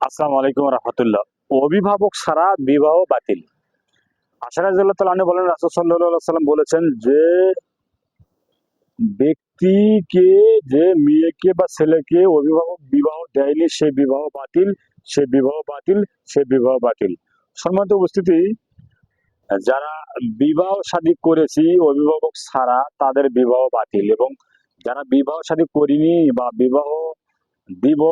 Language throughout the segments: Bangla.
আসসালামু আলাইকুম রহমতুল্লাহ। অভিভাবক ছাড়া বিবাহ বাতিল। আশা রাদিয়াল্লাহু তাআলা আনহু বলেন, রাসূল সাল্লাল্লাহু আলাইহি ওয়াসাল্লাম বলেছেন যে ব্যক্তিকে, যে মেয়েকে বা ছেলেকে অভিভাবক বিবাহ দেয়নি সে বিবাহ বাতিল, সে বিবাহ বাতিল, সে বিবাহ বাতিল। সম্মানিত উপস্থিতি, যারা বিবাহ শাদী করেছি অভিভাবক ছাড়া তাদের বিবাহ বাতিল, এবং যারা বিবাহ শাদী করিনি বা বিবাহ দিব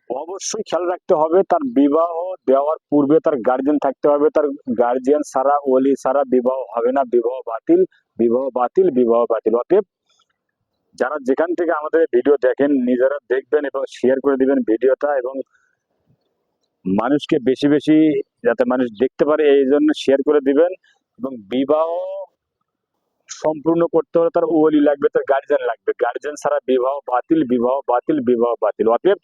অবশ্যই খেয়াল রাখতে হবে তার বিবাহ দেওয়ার পূর্বে তার গার্জিয়ান থাকতে হবে। তার গার্জিয়ান ছাড়া, ওলি ছাড়া বিবাহ হবে না। বিবাহ বাতিল, বিবাহ বাতিল, বিবাহ বাতিল। অতএব যারা যেখান থেকে আমাদের ভিডিও দেখেন নিজেরা দেখবেন এবং শেয়ার করে দিবেন ভিডিওটা, এবং মানুষকে বেশি বেশি যাতে মানুষ দেখতে পারে এই জন্য শেয়ার করে দিবেন। এবং বিবাহ সম্পূর্ণ করতে হলে তার ওলি লাগবে, তার গার্জিয়ান লাগবে। গার্জিয়ান ছাড়া বিবাহ বাতিল, বিবাহ বাতিল, বিবাহ বাতিল। অতএব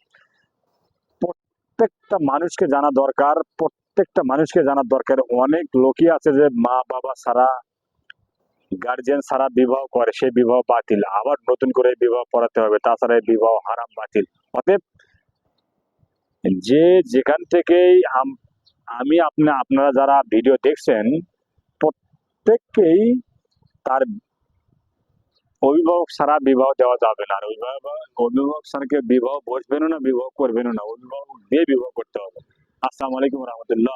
প্রত্যেকটা মানুষকে জানা দরকার, প্রত্যেকটা মানুষকে জানা দরকার। অনেক লোকই আছে যে মা বাবা ছাড়া, গার্জিয়ান ছাড়া বিবাহ করে, সে বিবাহ বাতিল, আবার নতুন করে বিবাহ পড়াতে হবে, তাছাড়া এই বিবাহ হারাম, বাতিল। অতএব যে যেখান থেকেই আমি আপনারা যারা ভিডিও দেখছেন প্রত্যেককেই তার অভিভাবক ছাড়া বিবাহ দেওয়া যাবে না। আর অভিভাবক ছাড়া কেউ বিবাহ বসবেনও না, বিবাহ করবেনও না। অভিভাবক দিয়ে বিবাহ করতে হবে। আসসালামু আলাইকুম রহমতুল্লাহ।